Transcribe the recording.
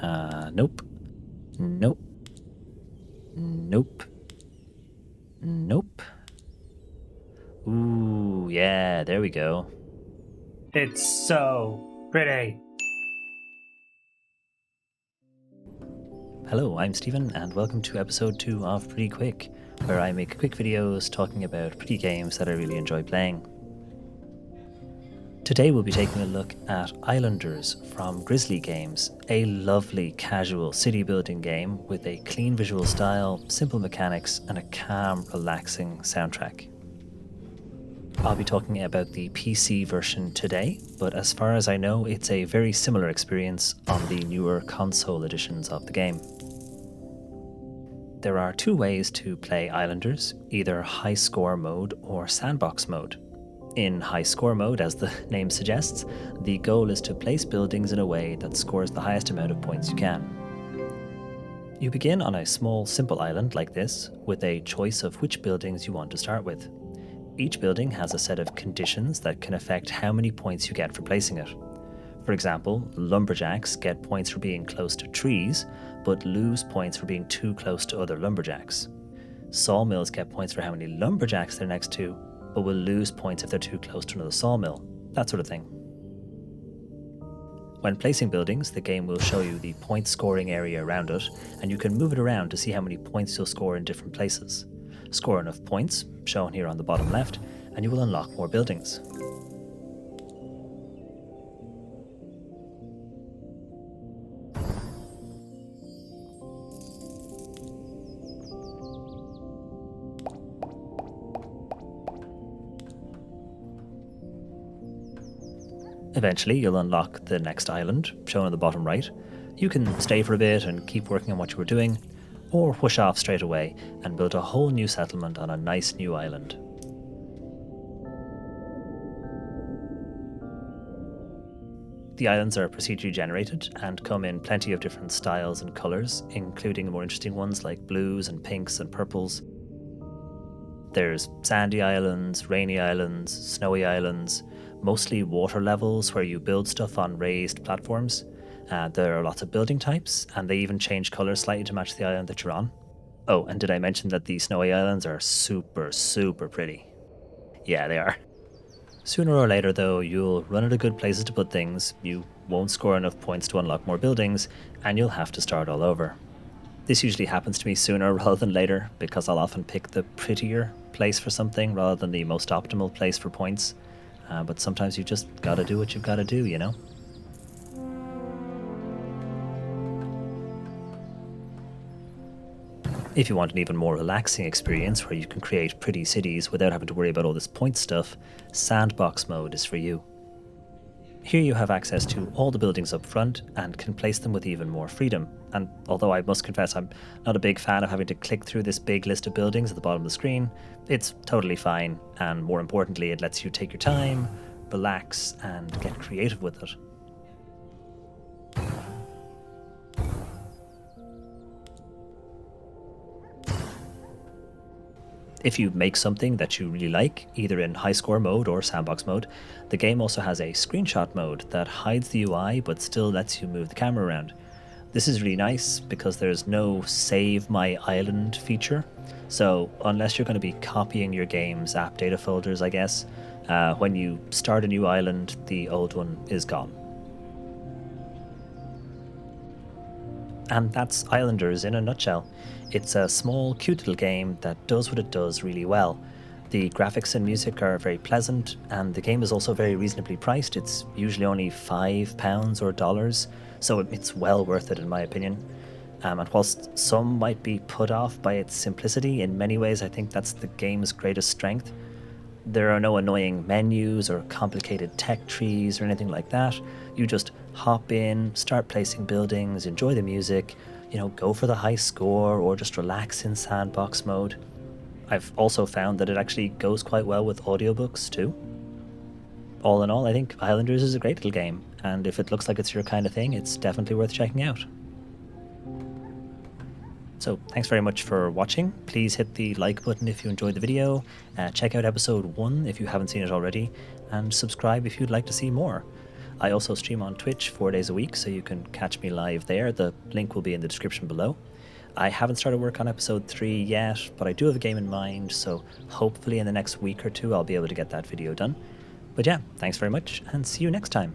Nope. Nope. Nope. Nope. Ooh, yeah, there we go. It's so pretty. Hello, I'm Stephen, and welcome to episode 2 of Pretty Quick, where I make quick videos talking about pretty games that I really enjoy playing. Today we'll be taking a look at Islanders from Grizzly Games, a lovely casual city building game with a clean visual style, simple mechanics, and a calm, relaxing soundtrack. I'll be talking about the PC version today, but as far as I know, it's a very similar experience on the newer console editions of the game. There are two ways to play Islanders, either high score mode or sandbox mode. In high score mode, as the name suggests, the goal is to place buildings in a way that scores the highest amount of points you can. You begin on a small, simple island like this, with a choice of which buildings you want to start with. Each building has a set of conditions that can affect how many points you get for placing it. For example, lumberjacks get points for being close to trees, but lose points for being too close to other lumberjacks. Sawmills get points for how many lumberjacks they're next to, but will lose points if they're too close to another sawmill, that sort of thing. When placing buildings, the game will show you the point scoring area around it, and you can move it around to see how many points you'll score in different places. Score enough points, shown here on the bottom left, and you will unlock more buildings. Eventually, you'll unlock the next island, shown on the bottom right. You can stay for a bit and keep working on what you were doing, or whoosh off straight away and build a whole new settlement on a nice new island. The islands are procedurally generated and come in plenty of different styles and colours, including the more interesting ones like blues and pinks and purples. There's sandy islands, rainy islands, snowy islands, mostly water levels where you build stuff on raised platforms. There are lots of building types, and they even change colour slightly to match the island that you're on. Oh, and did I mention that the snowy islands are super, super pretty? Yeah, they are. Sooner or later though, you'll run out of good places to put things, you won't score enough points to unlock more buildings, and you'll have to start all over. This usually happens to me sooner rather than later, because I'll often pick the prettier place for something rather than the most optimal place for points. But sometimes you just gotta do what you've gotta do, you know? If you want an even more relaxing experience where you can create pretty cities without having to worry about all this point stuff, Sandbox Mode is for you. Here you have access to all the buildings up front and can place them with even more freedom. And although I must confess I'm not a big fan of having to click through this big list of buildings at the bottom of the screen, it's totally fine, and more importantly it lets you take your time, relax, and get creative with it. If you make something that you really like, either in high score mode or sandbox mode, the game also has a screenshot mode that hides the UI but still lets you move the camera around. This is really nice because there's no save my island feature, so unless you're going to be copying your game's app data folders, I guess, when you start a new island, the old one is gone. And that's Islanders in a nutshell. It's a small, cute little game that does what it does really well. The graphics and music are very pleasant, and the game is also very reasonably priced. It's usually only £5 or dollars, so it's well worth it in my opinion. And whilst some might be put off by its simplicity, in many ways I think that's the game's greatest strength. There are no annoying menus or complicated tech trees or anything like that. You just hop in, start placing buildings, enjoy the music, go for the high score or just relax in sandbox mode. I've also found that it actually goes quite well with audiobooks too. All in all, I think Islanders is a great little game, and if it looks like it's your kind of thing, it's definitely worth checking out. So thanks very much for watching. Please hit the like button if you enjoyed the video, check out episode 1 if you haven't seen it already, and subscribe if you'd like to see more. I also stream on Twitch 4 days a week, so you can catch me live there. The link will be in the description below. I haven't started work on episode 3 yet, but I do have a game in mind, so hopefully in the next week or two I'll be able to get that video done. But yeah, thanks very much, and see you next time.